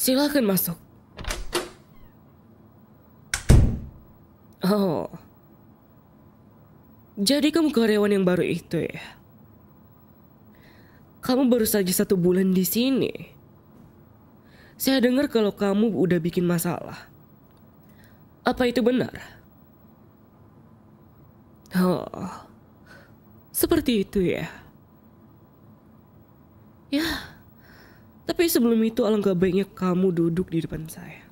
Silakan masuk. Oh, jadi kamu karyawan yang baru itu ya? Kamu baru saja 1 bulan di sini. Saya dengar kalau kamu udah bikin masalah. Apa itu benar? Oh, seperti itu ya. Ya, tapi sebelum itu alangkah baiknya kamu duduk di depan saya.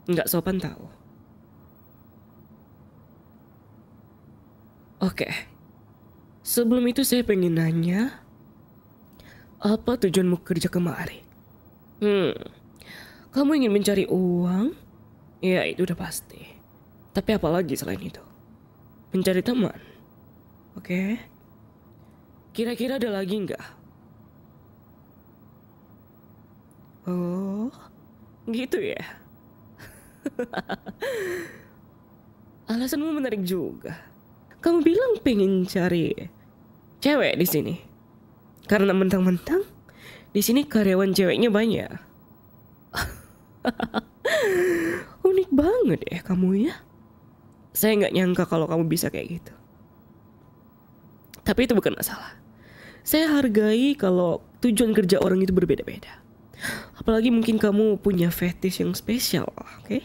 Nggak sopan tahu. Oke, sebelum itu saya pengen nanya, apa tujuanmu kerja kemari? Kamu ingin mencari uang? Ya itu udah pasti. Tapi apa lagi selain itu? Mencari teman? Oke. Kira-kira ada lagi nggak? Oh, gitu ya. Alasanmu menarik juga. Kamu bilang pengen cari cewek di sini. Karena mentang-mentang di sini karyawan ceweknya banyak. Unik banget ya kamu ya. Saya nggak nyangka kalau kamu bisa kayak gitu. Tapi itu bukan masalah. Saya hargai kalau tujuan kerja orang itu berbeda-beda. Apalagi mungkin kamu punya fetish yang spesial, oke?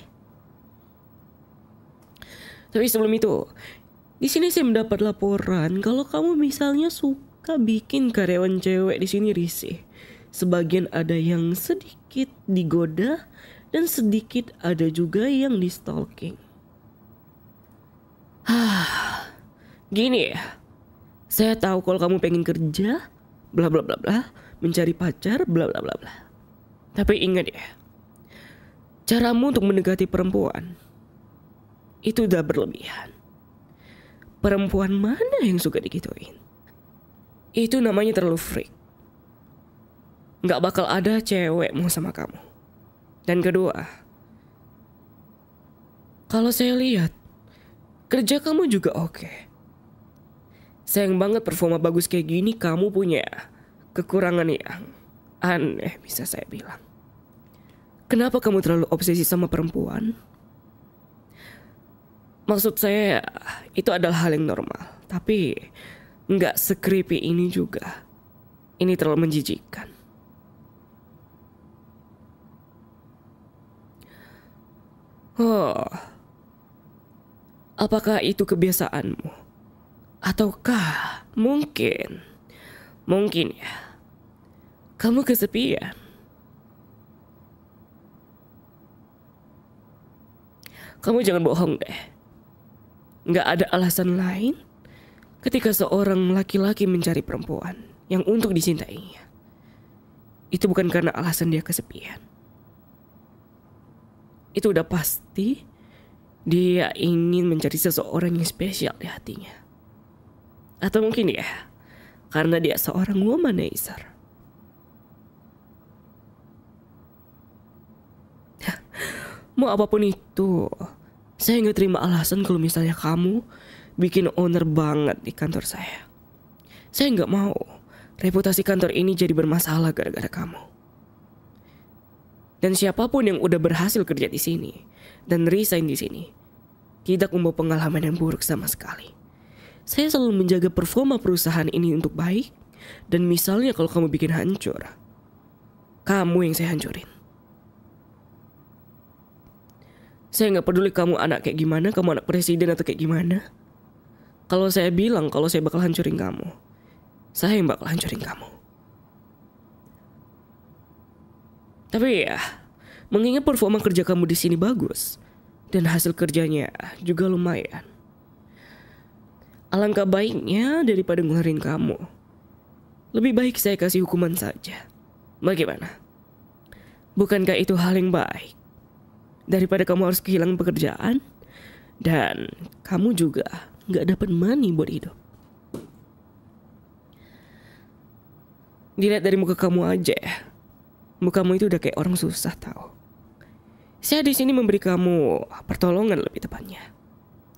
Tapi sebelum itu, di sini saya mendapat laporan kalau kamu misalnya suka bikin karyawan cewek di sini risih. Sebagian ada yang sedikit digoda dan sedikit ada juga yang di stalking. Gini ya. Saya tahu kalau kamu pengen kerja, bla bla bla bla, mencari pacar, bla bla bla bla. Tapi ingat ya, caramu untuk mendekati perempuan itu udah berlebihan. Perempuan mana yang suka digituin? Itu namanya terlalu freak. Gak bakal ada cewek mau sama kamu. Dan kedua, kalau saya lihat, kerja kamu juga oke. Sayang banget performa bagus kayak gini kamu punya kekurangan yang aneh bisa saya bilang. Kenapa kamu terlalu obsesi sama perempuan? Maksud saya itu adalah hal yang normal. Tapi nggak se-creepy ini juga. Ini terlalu menjijikkan. Oh, apakah itu kebiasaanmu? Ataukah mungkin ya, kamu kesepian? Kamu jangan bohong deh. Nggak ada alasan lain ketika seorang laki-laki mencari perempuan yang untuk dicintainya. Itu bukan karena alasan dia kesepian. Itu udah pasti dia ingin mencari seseorang yang spesial di hatinya. Atau mungkin ya, karena dia seorang womanizer. Mau apapun itu, saya nggak terima alasan kalau misalnya kamu bikin owner banget di kantor saya. Saya nggak mau reputasi kantor ini jadi bermasalah gara-gara kamu. Dan siapapun yang udah berhasil kerja di sini dan resign di sini, tidak membawa pengalaman yang buruk sama sekali. Saya selalu menjaga performa perusahaan ini untuk baik. Dan misalnya kalau kamu bikin hancur, kamu yang saya hancurin. Saya gak peduli kamu anak kayak gimana, kamu anak presiden atau kayak gimana. Kalau saya bilang kalau saya bakal hancurin kamu, saya yang bakal hancurin kamu. Tapi ya, mengingat performa kerja kamu di sini bagus dan hasil kerjanya juga lumayan, alangkah baiknya daripada ngeluarin kamu, lebih baik saya kasih hukuman saja. Bagaimana? Bukankah itu hal yang baik? Daripada kamu harus kehilangan pekerjaan dan kamu juga gak dapat money buat hidup. Dilihat dari muka kamu aja ya. Mukamu itu udah kayak orang susah tahu. Saya di sini memberi kamu pertolongan lebih tepatnya.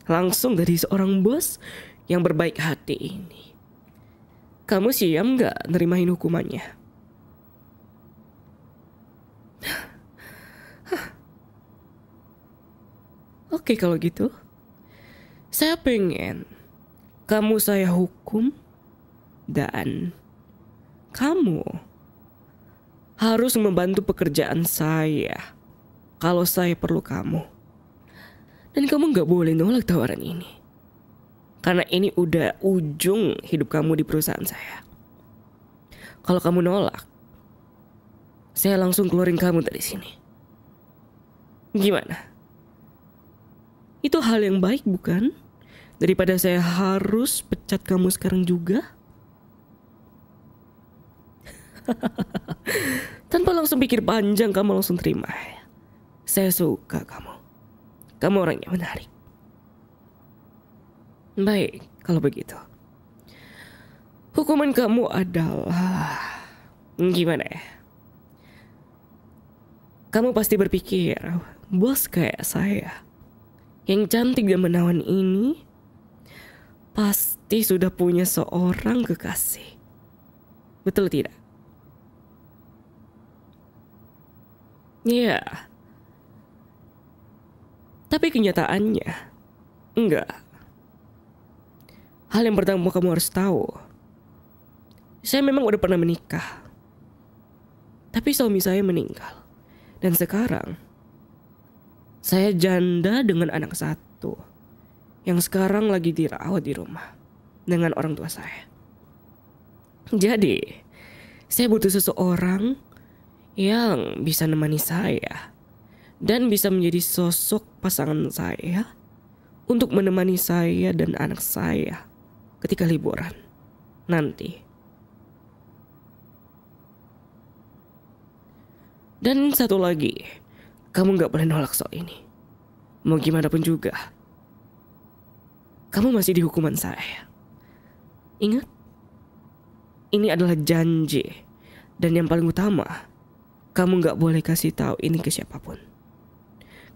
Langsung dari seorang bos yang berbaik hati ini. Kamu siap gak nerimain hukumannya? Oke kalau gitu, saya pengen kamu saya hukum dan kamu harus membantu pekerjaan saya kalau saya perlu kamu. Dan kamu gak boleh nolak tawaran ini. Karena ini udah ujung hidup kamu di perusahaan saya. Kalau kamu nolak, saya langsung keluarin kamu dari sini. Gimana? Itu hal yang baik bukan? Daripada saya harus pecat kamu sekarang juga. Tanpa langsung pikir panjang kamu langsung terima. Saya suka kamu. Kamu orangnya menarik. Baik, kalau begitu. Hukuman kamu adalah... Gimana ya? Kamu pasti berpikir, bos kayak saya, yang cantik dan menawan ini, pasti sudah punya seorang kekasih. Betul tidak? Iya. Tapi kenyataannya, enggak. Hal yang pertama kamu harus tahu, saya memang udah pernah menikah. Tapi suami saya meninggal. Dan sekarang, saya janda dengan anak satu. Yang sekarang lagi dirawat di rumah. Dengan orang tua saya. Jadi, saya butuh seseorang yang bisa menemani saya. Dan bisa menjadi sosok pasangan saya. Untuk menemani saya dan anak saya ketika liburan nanti. Dan satu lagi, kamu gak boleh nolak soal ini. Mau gimana pun juga, kamu masih di hukuman saya. Ingat, ini adalah janji. Dan yang paling utama, kamu gak boleh kasih tahu ini ke siapapun.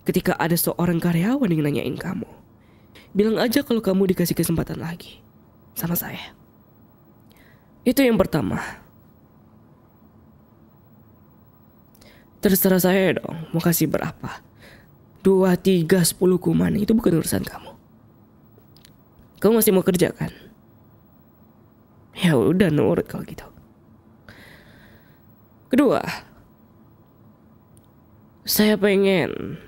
Ketika ada seorang karyawan yang nanyain kamu, bilang aja kalau kamu dikasih kesempatan lagi sama saya. Itu yang pertama. Terserah saya dong mau kasih berapa. 2, 3, 10 kuman. Itu bukan urusan kamu. Kamu masih mau kerja kan? Ya udah nurut kalau gitu. Kedua, saya pengen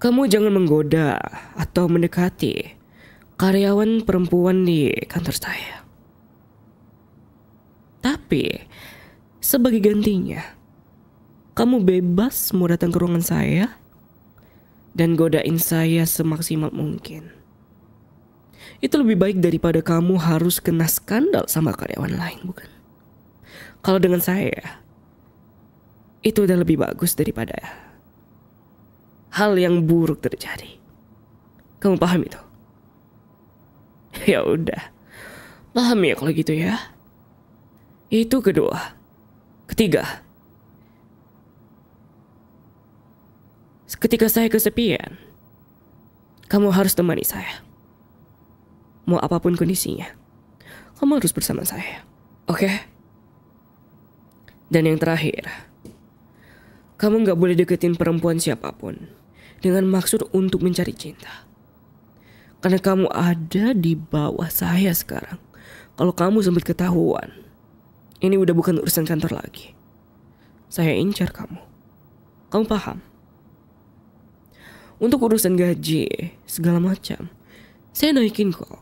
kamu jangan menggoda atau mendekati karyawan perempuan di kantor saya. Tapi sebagai gantinya, kamu bebas mau datang ke ruangan saya dan godain saya semaksimal mungkin. Itu lebih baik daripada kamu harus kena skandal sama karyawan lain, bukan? Kalau dengan saya, itu udah lebih bagus daripada hal yang buruk terjadi. Kamu paham itu? Ya udah, paham ya kalau gitu ya. Itu kedua. Ketiga, ketika saya kesepian, kamu harus temani saya. Mau apapun kondisinya, kamu harus bersama saya. Oke? Dan yang terakhir, kamu gak boleh deketin perempuan siapapun dengan maksud untuk mencari cinta. Karena kamu ada di bawah saya sekarang. Kalau kamu sempat ketahuan, ini udah bukan urusan kantor lagi. Saya incar kamu. Kamu paham? Untuk urusan gaji, segala macam, saya naikin kok.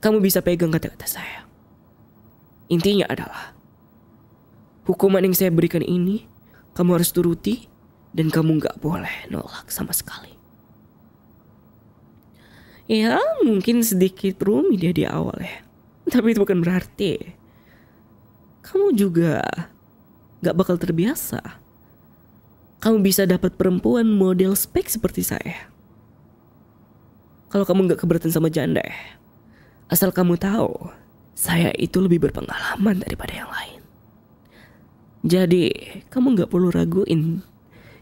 Kamu bisa pegang kata-kata saya. Intinya adalah, hukuman yang saya berikan ini, kamu harus turuti, dan kamu gak boleh nolak sama sekali. Ya mungkin sedikit rumit dia di awal ya. Tapi itu bukan berarti kamu juga gak bakal terbiasa. Kamu bisa dapat perempuan model spek seperti saya. Kalau kamu gak keberatan sama janda ya, asal kamu tahu, saya itu lebih berpengalaman daripada yang lain. Jadi kamu gak perlu raguin.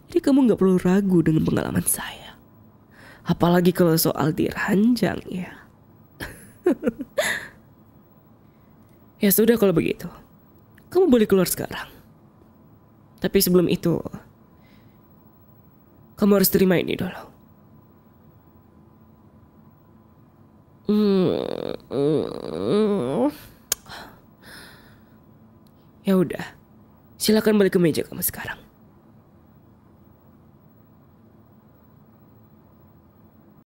Jadi kamu gak perlu ragu dengan pengalaman saya. Apalagi kalau soal diranjang ya. Ya sudah kalau begitu, kamu boleh keluar sekarang. Tapi sebelum itu, kamu harus terima ini dulu. Ya udah, silakan balik ke meja kamu sekarang.